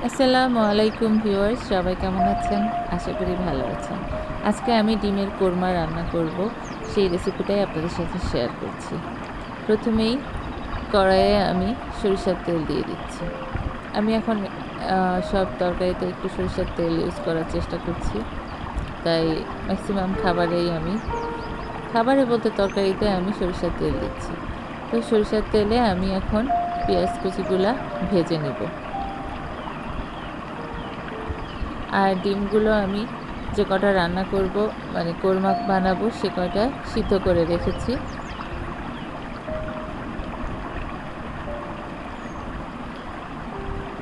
আসসালামু আলাইকুম ভিউয়ার্স, সবাই কেমন আছেন? আশা করি ভালো আছেন। আজকে আমি ডিমের কোরমা রান্না করব, সেই রেসিপিটাই আপনাদের সাথে শেয়ার করছি। প্রথমেই কড়াইয়ে আমি সরিষার তেল দিয়ে দিচ্ছি। আমি এখন সব তরকারিতে একটু সরিষার তেল ইউজ করার চেষ্টা করছি। তাই ম্যাক্সিমাম খাবারে বলতে তরকারিতে আমি সরিষার তেল দিচ্ছি। তো সরিষার তেলে আমি এখন পেঁয়াজ কুচিগুলা ভেজে নিব। আর ডিমগুলো আমি যে কটা রান্না করব, মানে কোরমা বানাবো, সে কটা সিদ্ধ করে রেখেছি।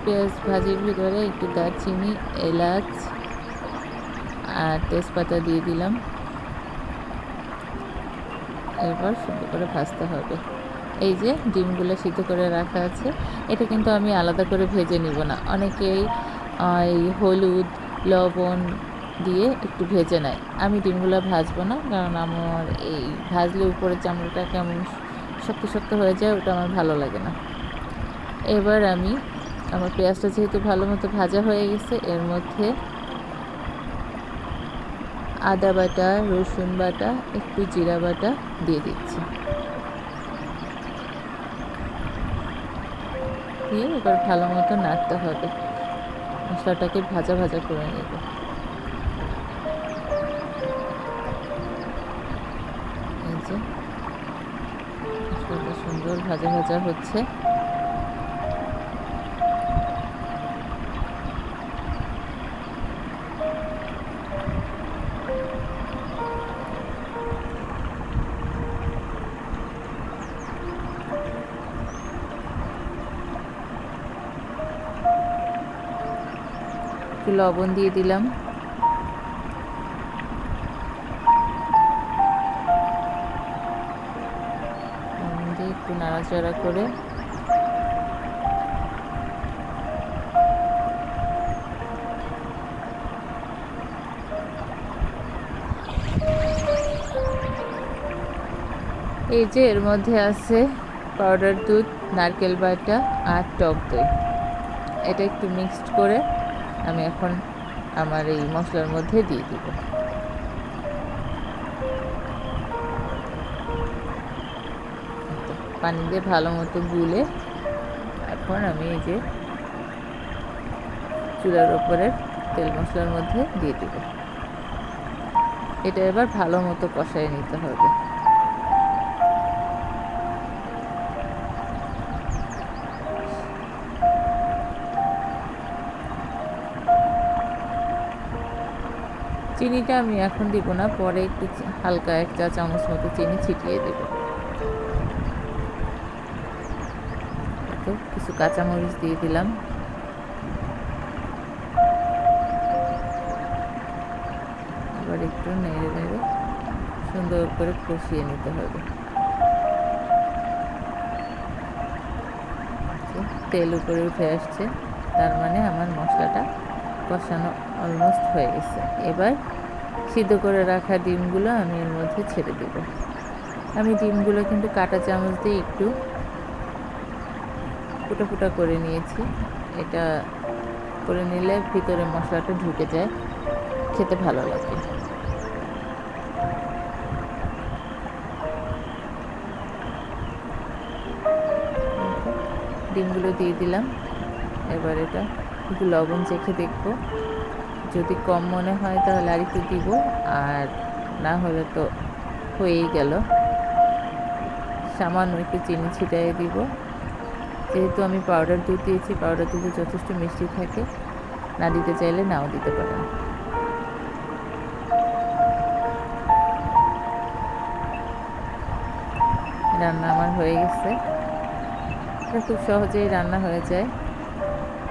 পেঁয়াজ ভাজির ভিতরে একটু দারচিনি, এলাচ আর তেজপাতা দিয়ে দিলাম। এরপর সুন্দর করে ভাজতে হবে। এই যে ডিমগুলো সিদ্ধ করে রাখা আছে, এটা কিন্তু আমি আলাদা করে ভেজে নিব না। অনেকেই এই হলুদ, লবণ দিয়ে একটু ভেজে নেয়। আমি ডিমগুলো ভাজবো না, কারণ আমার এই ভাজলে উপরের চামড়াটা কেমন শক্ত শক্ত হয়ে যায়, ওটা আমার ভালো লাগে না। এবার আমার পেঁয়াজটা যেহেতু ভালো মতো ভাজা হয়ে গেছে, এর মধ্যে আদা বাটা, রসুন বাটা, একটু জিরা বাটা দিয়ে দিচ্ছি। দিয়ে এবার ভালো মতো নাড়তে হবে। মশলাটাকে ভাজা ভাজা করে নেব। এই যে মশলাটা সুন্দর ভাজা ভাজা হচ্ছে। একটু লবণ দিয়ে দিলাম। লবণ দিয়ে একটু নাড়াচাড়া করে এই যে এর মধ্যে আছে পাউডার দুধ, নারকেল বাটা আর টক দই। এটা একটু মিক্সড করে আমি এখন আমার এই মশলার মধ্যে দিয়ে দিব। পানি দিয়ে ভালো মতো গুলে এখন আমি এই যে চুলার ওপরের তেল মশলার মধ্যে দিয়ে দিব। এটা এবার ভালো মতো কষায় নিতে হবে। চিনিটা আমি এখন দিব না, পরে একটু হালকা 1 চা চামচ মতো চিনি ছিটিয়ে দেব। তো কিছু কাঁচামরিচ দিয়ে দিলাম। আবার একটু নেড়ে নেড়ে সুন্দর করে কষিয়ে নিতে হবে। তেল উপরে উঠে আসছে, তার মানে আমার মশলাটা কষানো অলমোস্ট হয়ে গেছে। এবার সিদ্ধ করে রাখা ডিমগুলো আমি এর মধ্যে ছেড়ে দেব। আমি ডিমগুলো কিন্তু কাঁটা চামচ দিয়ে একটু ফুটা ফুটা করে নিয়েছি। এটা করে নিলে ভিতরে মশলাটা ঢুকে যায়, খেতে ভালো লাগে। ডিমগুলো দিয়ে দিলাম। এবার এটা একটু লবণ চেখে দেখব, যদি কম মনে হয় তাহলে আর একটু দিব, আর না হলে তো হয়েই গেল। সামান্য একটু চিনি ছিটিয়ে দিব। যেহেতু আমি পাউডার দুধ দিয়েছি, পাউডার দুধে যথেষ্ট মিষ্টি থাকে, না দিতে চাইলে নাও দিতে পারেন। রান্না আমার হয়ে গেছে। এটা খুব সহজেই রান্না হয়ে যায়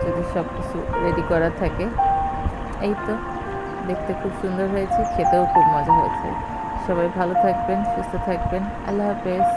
যদি সব কিছু রেডি করা থাকে। এই তো দেখতে খুব সুন্দর হয়েছে, খেতেও খুব মজা হয়েছে। সবাই ভালো থাকবেন, সুস্থ থাকবেন। আল্লাহ হাফেজ।